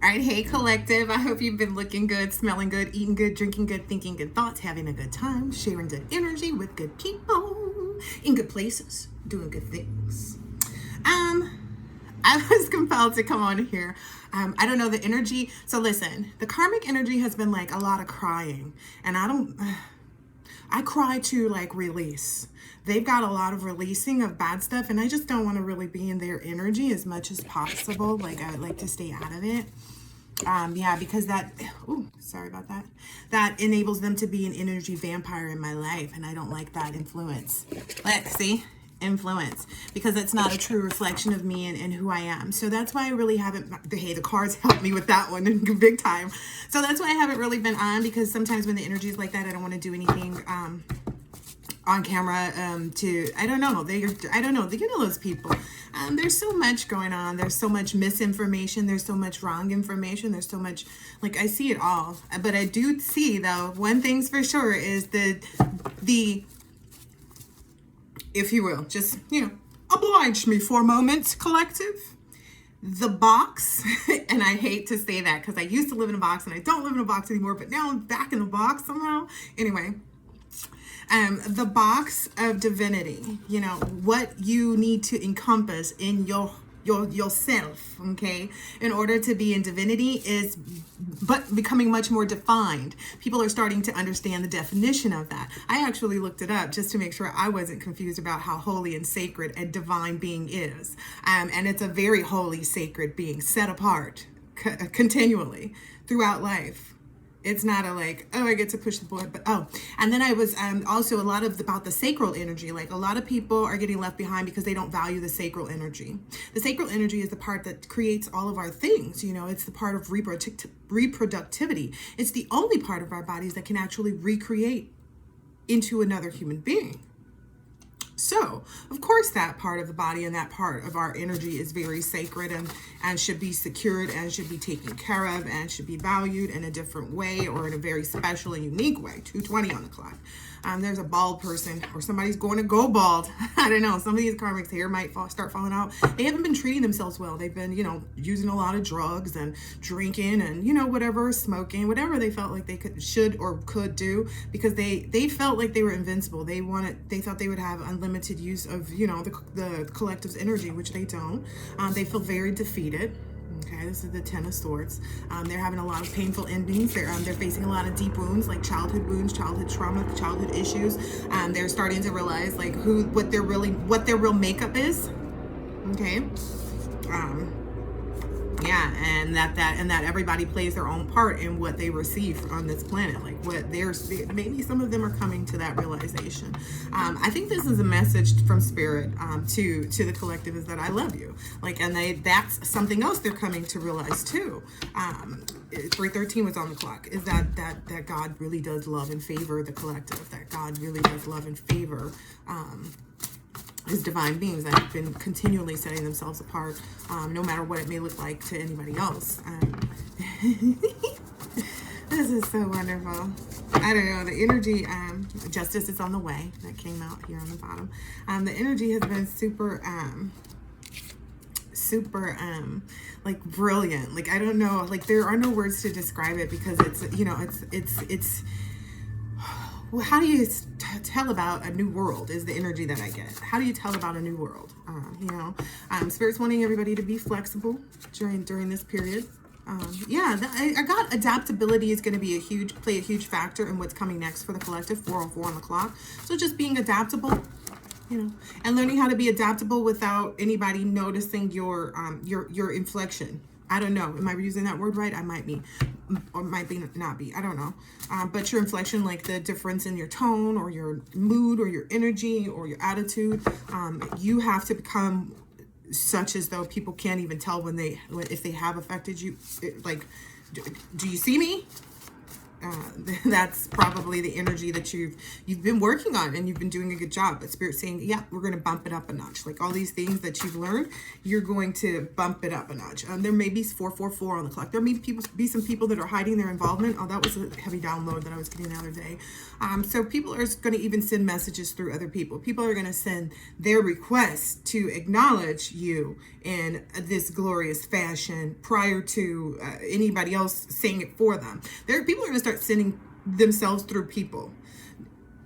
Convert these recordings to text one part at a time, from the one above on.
right, hey collective. I hope you've been looking good, smelling good, eating good, drinking good, thinking good thoughts, having a good time, sharing good energy with good people, in good places, doing good things. I was compelled to come on here. I don't know the energy. So listen, the karmic energy has been like a lot of crying, and I cry to like release. They've got a lot of releasing of bad stuff, and I just don't want to really be in their energy as much as possible. Like I would like to stay out of it. Yeah, because that, sorry about that. That enables them to be an energy vampire in my life, and I don't like that influence. Let's see. Influence, because it's not a true reflection of me and who I am. So that's why I really haven't, hey, the cards helped me with that one big time. So that's why I haven't really been on, because sometimes when the energy is like that, I don't want to do anything on camera I don't know, you know those people. There's so much going on. There's so much misinformation. There's so much wrong information. There's so much, like, I see it all. But I do see, though, one thing's for sure is the if you will, just, oblige me for a moment, collective. The box, and I hate to say that because I used to live in a box and I don't live in a box anymore, but now I'm back in the box somehow. Anyway, the box of divinity, what you need to encompass in yourself, okay, in order to be in divinity is but becoming much more defined. People are starting to understand the definition of that. I actually looked it up just to make sure I wasn't confused about how holy and sacred a divine being is. And it's a very holy, sacred being, set apart continually throughout life. It's not a like, oh, I get to push the board, but and then I was also a lot of about the sacral energy. Like a lot of people are getting left behind because they don't value the sacral energy. The sacral energy is the part that creates all of our things. It's the part of reproductivity. It's the only part of our bodies that can actually recreate into another human being. So, of course, that part of the body and that part of our energy is very sacred and should be secured and should be taken care of and should be valued in a different way or in a very special and unique way. 2:20 on the clock. There's a bald person or somebody's going to go bald. I don't know. Some of these karmics' hair might start falling out. They haven't been treating themselves well. They've been, using a lot of drugs and drinking and, whatever, smoking, whatever they felt like they should or could do because they felt like they were invincible. They thought they would have unlimited use of, the collective's energy, which they don't. They feel very defeated. Okay, this is the Ten of Swords. They're having a lot of painful endings. They're facing a lot of deep wounds, like childhood wounds, childhood trauma, childhood issues. They're starting to realize like what their real makeup is. Okay. Yeah, and that everybody plays their own part in what they receive on this planet. Like maybe some of them are coming to that realization. I think this is a message from spirit to the collective is that I love you. Like, and that's something else they're coming to realize too. 3:13 was on the clock. Is that God really does love and favor the collective. That God really does love and favor his divine beings that have been continually setting themselves apart, no matter what it may look like to anybody else. This is so wonderful. I don't know, the energy, justice is on the way. That came out here on the bottom. The energy has been super, like brilliant. Like, I don't know, like there are no words to describe it because it's how do you tell about a new world is the energy that I get. How do you tell about a new world? Spirit's wanting everybody to be flexible during this period. I got adaptability is going to play a huge factor in what's coming next for the collective. 4:04 on the clock. So just being adaptable, and learning how to be adaptable without anybody noticing your inflection. I don't know. Am I using that word right? I might be, or might be not be. I don't know. But your inflection, like the difference in your tone or your mood or your energy or your attitude, you have to become such as though people can't even tell if they have affected you. Like, do you see me? That's probably the energy that you've been working on, and you've been doing a good job. But Spirit's saying, yeah, we're going to bump it up a notch. Like all these things that you've learned, you're going to bump it up a notch. There may be 444 on the clock. There may be some people that are hiding their involvement. Oh, that was a heavy download that I was getting the other day. So people are going to even send messages through other people. People are going to send their requests to acknowledge you in this glorious fashion prior to anybody else saying it for them. People are going to start sending themselves through people.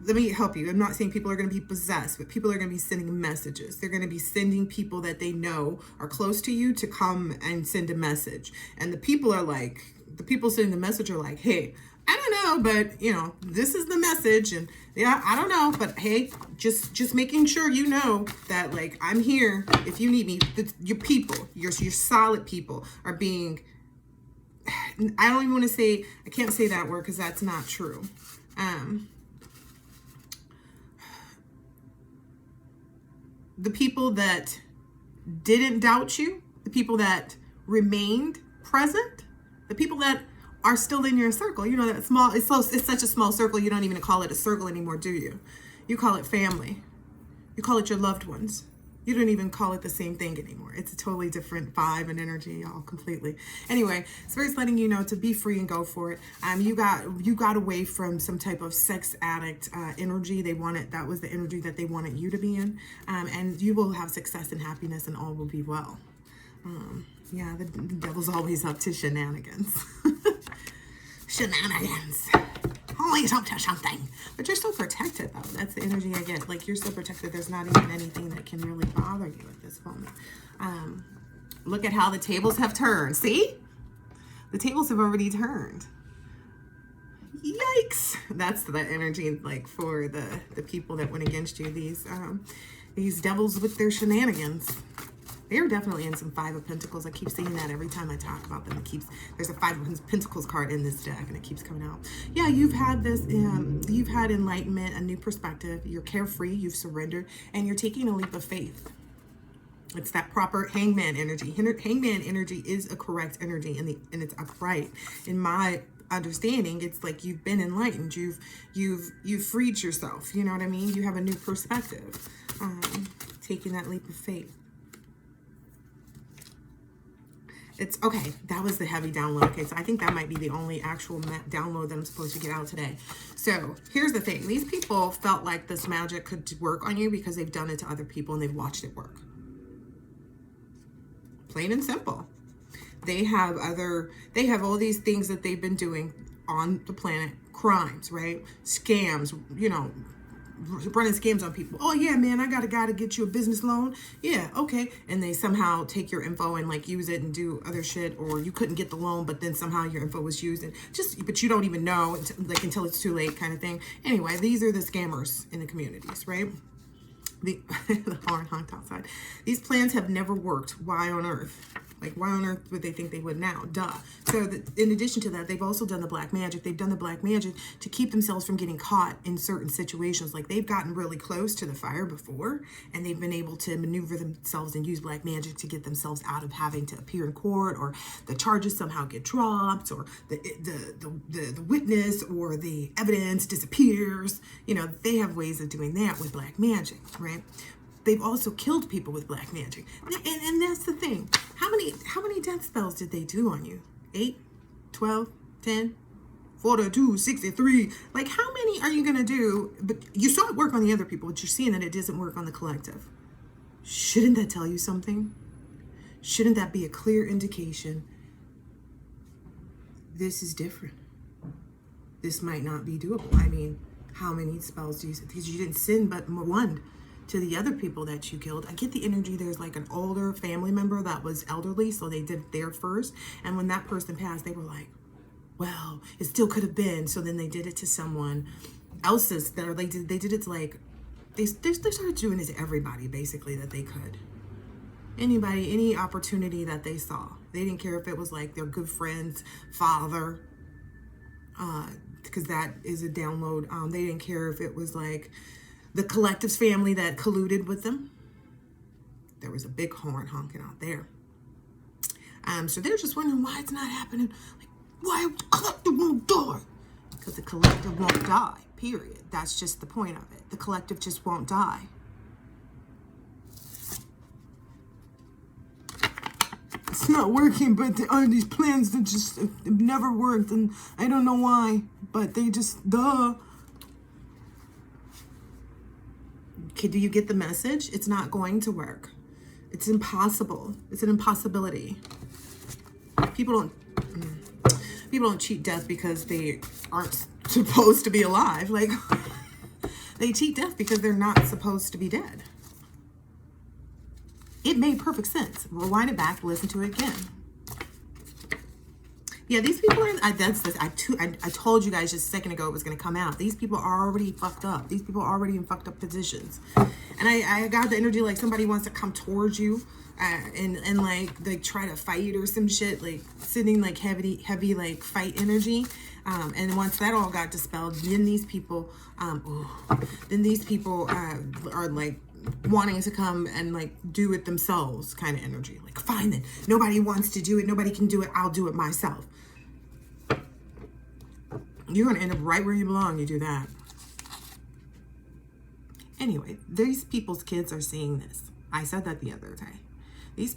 Let me help you. I'm not saying people are going to be possessed, but people are going to be sending messages. They're going to be sending people that they know are close to you to come and send a message. And the people sending the message are like, hey, I don't know, but this is the message, and yeah, I don't know, but hey, just making sure you know that like I'm here if you need me. Your people, your solid people are being. I don't even want to say. I can't say that word because that's not true. The people that didn't doubt you, the people that remained present, the people that are still in your circle. That small, it's such a small circle, you don't even call it a circle anymore, do you? You call it family. You call it your loved ones. You don't even call it the same thing anymore. It's a totally different vibe and energy, y'all, completely. Anyway, Spirit's letting you know to be free and go for it. You got away from some type of sex addict energy. That was the energy that they wanted you to be in. And you will have success and happiness, and all will be well. Yeah, the devil's always up to shenanigans. Shenanigans. Always up to something. But you're still protected, though. That's the energy I get. Like, you're still protected. There's not even anything that can really bother you at this moment. Look at how the tables have turned. See? The tables have already turned. Yikes. That's the energy, like, for the people that went against you. These devils with their shenanigans. They're definitely in some Five of Pentacles. I keep seeing that every time I talk about them. There's a Five of Pentacles card in this deck, and it keeps coming out. Yeah, you've had this, you've had enlightenment, a new perspective. You're carefree, you've surrendered, and you're taking a leap of faith. It's that proper Hangman energy. Hangman energy is a correct energy, and it's upright. In my understanding, it's like you've been enlightened. You've freed yourself. You know what I mean? You have a new perspective. Taking that leap of faith. It's okay. That was the heavy download. Okay, so I think that might be the only actual download that I'm supposed to get out today. So here's the thing. These people felt like this magic could work on you because they've done it to other people and they've watched it work. Plain and simple. They have all these things that they've been doing on the planet. Crimes, right? Scams, running scams on people. Oh yeah, man, I got a guy to get you a business loan. Yeah, okay. And they somehow take your info and like use it and do other shit, or you couldn't get the loan, but then somehow your info was used, and but you don't even know until it's too late, kind of thing. Anyway, these are the scammers in the communities, right? The horn honked outside. These plans have never worked. Why on earth? Like, why on earth would they think they would now? Duh. So in addition to that, they've also done the black magic. They've done the black magic to keep themselves from getting caught in certain situations. Like, they've gotten really close to the fire before, and they've been able to maneuver themselves and use black magic to get themselves out of having to appear in court, or the charges somehow get dropped, or the witness or the evidence disappears. They have ways of doing that with black magic, right? They've also killed people with black magic. And that's the thing. How many death spells did they do on you? 8, 12, 10, 42, 63. Like, how many are you going to do? But you saw it work on the other people, but you're seeing that it doesn't work on the collective. Shouldn't that tell you something? Shouldn't that be a clear indication? This is different. This might not be doable. I mean, how many spells do you send? Because you didn't send but one to the other people that you killed. I get the energy there's like an older family member that was elderly, so they did it there first. And when that person passed, they were like, well, it still could have been. So then they did it to someone else's, they did it to like, they started doing it to everybody basically that they could. Anybody, any opportunity that they saw. They didn't care if it was like their good friend's father, because that is a download. They didn't care if it was like the collective's family that colluded with them. There was a big horn honking out there. So they're just wondering why it's not happening. Like, why the collective won't die? Because the collective won't die, period. That's just the point of it. The collective just won't die. It's not working, but there are these plans that just have never worked, and I don't know why, but they just, duh. Okay, do you get the message? It's not going to work. It's impossible. It's an impossibility. People don't cheat death because they aren't supposed to be alive. Like, they cheat death because they're not supposed to be dead. It made perfect sense. Rewind it back, listen to it again. Yeah, these people are, I told you guys just a second ago it was going to come out. These people are already fucked up. These people are already in fucked up positions. And I got the energy like somebody wants to come towards you and like they try to fight or some shit, like sitting like heavy like fight energy. And once that all got dispelled, then these people, are like wanting to come and like do it themselves kind of energy. Like, fine then, nobody wants to do it, nobody can do it, I'll do it myself. You're gonna end up right where you belong. You do that. Anyway, these people's kids are seeing this. I said that the other day. These